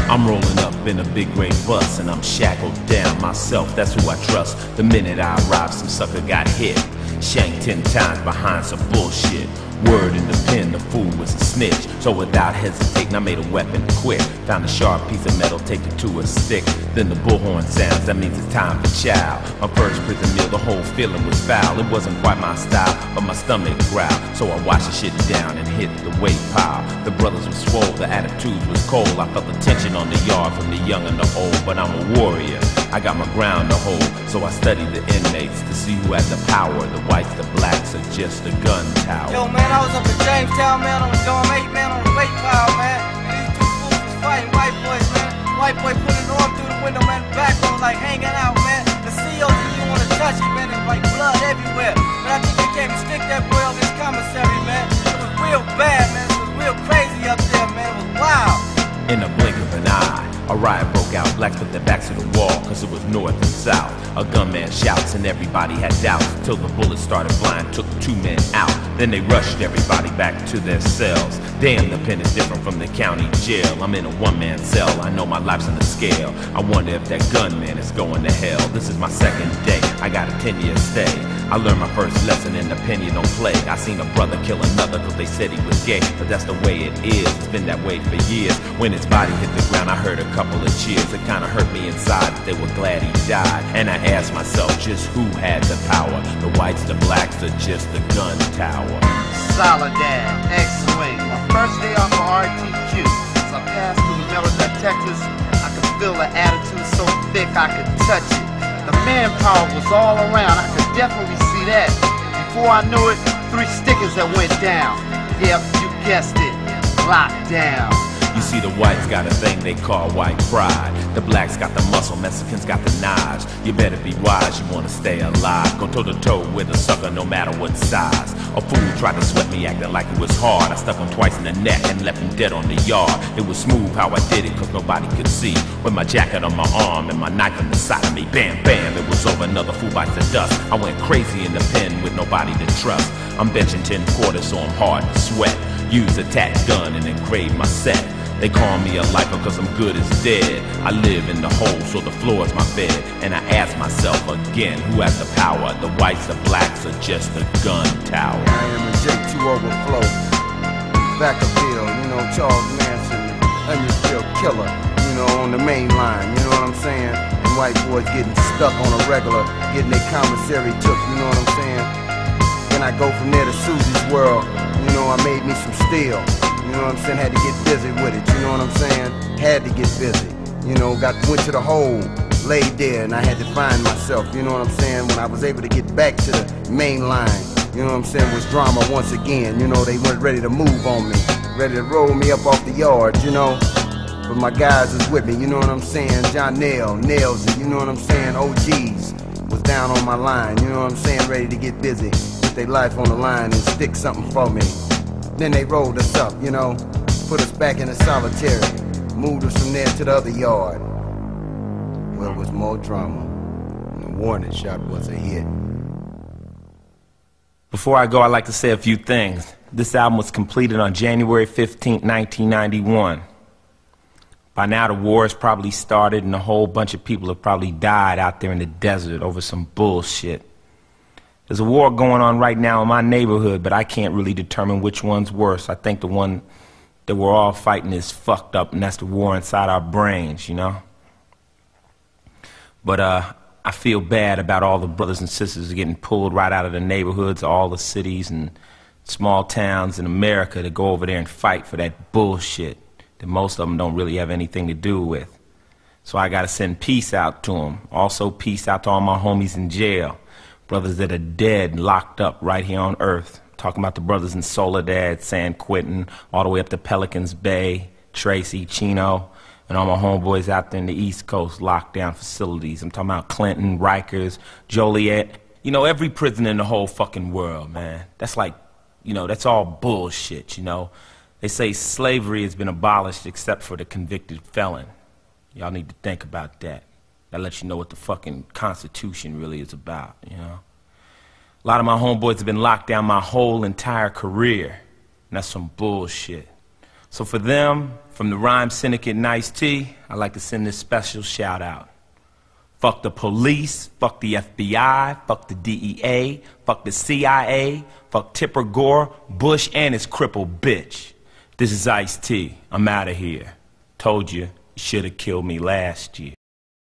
I'm rolling up in a big gray bus and I'm shackled down myself, that's who I trust. The minute I arrived, some sucker got hit, shanked 10 times behind some bullshit. Word in the pen, the fool was a snitch. So without hesitating, I made a weapon quick. Found a sharp piece of metal, taped it to a stick. Then the bullhorn sounds, that means it's time for chow. My first prison meal, the whole feeling was foul. It wasn't quite my style, but my stomach growled. So I washed the shit down and hit the weight pile. The brothers were swole, the attitudes was cold. I felt the tension on the yard from the young and the old. But I'm a warrior, I got my ground to hold. So I studied the inmates to see who had the power. The whites, the blacks, or just the gun tower. Yo, man, I was up in Jamestown, man, on the dorm 8, man, on the weight pile, man. And these two fools was fighting white boys, man. White boy put his arm through the window, man, back on like hanging out, man. The COs didn't even want to touch him, man. It was like blood everywhere. But I think they came and stick that boy on this commissary, man. It was real bad, man. It was real crazy up there, man. It was wild. In a blink of an eye, a riot broke out. Blacks put their backs to the wall, cause it was north and south. A gunman shouts and everybody had doubts, till the bullets started flying, took 2 men out. Then they rushed everybody back to their cells. Damn, the pen is different from the county jail. I'm in a one-man cell, I know my life's on the scale. I wonder if that gunman is going to hell. This is my 2nd day, I got a 10-year stay. I learned my first lesson in the pen you don't play. I seen a brother kill another cause they said he was gay. But that's the way it is, it's been that way for years. When his body hit the ground, I heard a couple of cheers. It kinda hurt me inside that they were glad he died. And I asked myself just who had the power. The whites, the blacks, or just the gun tower. Soledad, X-Wing, my first day off of RTQ. As I passed through Melody, Texas, I could feel the attitude so thick I could touch it. The manpower was all around, I could definitely see that. Before I knew it, 3 stickers that went down. Yep, you guessed it, locked down. You see, the whites got a thing they call white pride. The blacks got the muscle, Mexicans got the knives. You better be wise, you wanna stay alive. Go toe to toe with a sucker no matter what size. A fool tried to sweat me acting like it was hard. I stuck him twice in the neck and left him dead on the yard. It was smooth how I did it cause nobody could see. With my jacket on my arm and my knife on the side of me. Bam, bam, it was over, another fool bites the dust. I went crazy in the pen with nobody to trust. I'm benching 10 quarters so I'm hard to sweat. Use a tack gun and engrave my set. They call me a lifer cause I'm good as dead. I live in the hole so the floor is my bed. And I ask myself again, who has the power? The whites, the blacks, or just the gun tower? I am a J2 Overflow, Vacaville, you know, Charles Manson, Onionsville Killer, you know, on the main line, you know what I'm saying? And white boys getting stuck on a regular, getting their commissary took, you know what I'm saying? Then I go from there to Susie's World, you know, I made me some steel. You know what I'm saying? Had to get busy with it, you know what I'm saying? Had to get busy. You know, went to the hole, laid there, and I had to find myself, you know what I'm saying? When I was able to get back to the main line, you know what I'm saying, was drama once again. You know, they weren't ready to move on me, ready to roll me up off the yard, you know? But my guys was with me, you know what I'm saying? John Nails it, you know what I'm saying? OGs was down on my line, you know what I'm saying? Ready to get busy, put their life on the line and stick something for me. Then they rolled us up, you know, put us back in the solitary, moved us from there to the other yard, where it was more drama, and the warning shot was a hit. Before I go, I'd like to say a few things. This album was completed on January 15, 1991. By now, the war has probably started, and a whole bunch of people have probably died out there in the desert over some bullshit. There's a war going on right now in my neighborhood, but I can't really determine which one's worse. I think the one that we're all fighting is fucked up, and that's the war inside our brains, you know? But I feel bad about all the brothers and sisters getting pulled right out of the neighborhoods, all the cities and small towns in America to go over there and fight for that bullshit that most of them don't really have anything to do with. So I gotta send peace out to them. Also peace out to all my homies in jail. Brothers that are dead, locked up right here on Earth. Talking about the brothers in Soledad, San Quentin, all the way up to Pelicans Bay, Tracy, Chino, and all my homeboys out there in the East Coast, lockdown facilities. I'm talking about Clinton, Rikers, Joliet. You know, every prison in the whole fucking world, man. That's like, you know, that's all bullshit, you know. They say slavery has been abolished except for the convicted felon. Y'all need to think about that. That lets you know what the fucking Constitution really is about, you know? A lot of my homeboys have been locked down my whole entire career, and that's some bullshit. So for them, from the Rhyme Syndicate and Ice-T, I'd like to send this special shout out. Fuck the police, fuck the FBI, fuck the DEA, fuck the CIA, fuck Tipper Gore, Bush, and his crippled bitch. This is Ice-T. I'm out of here. Told you, you should have killed me last year.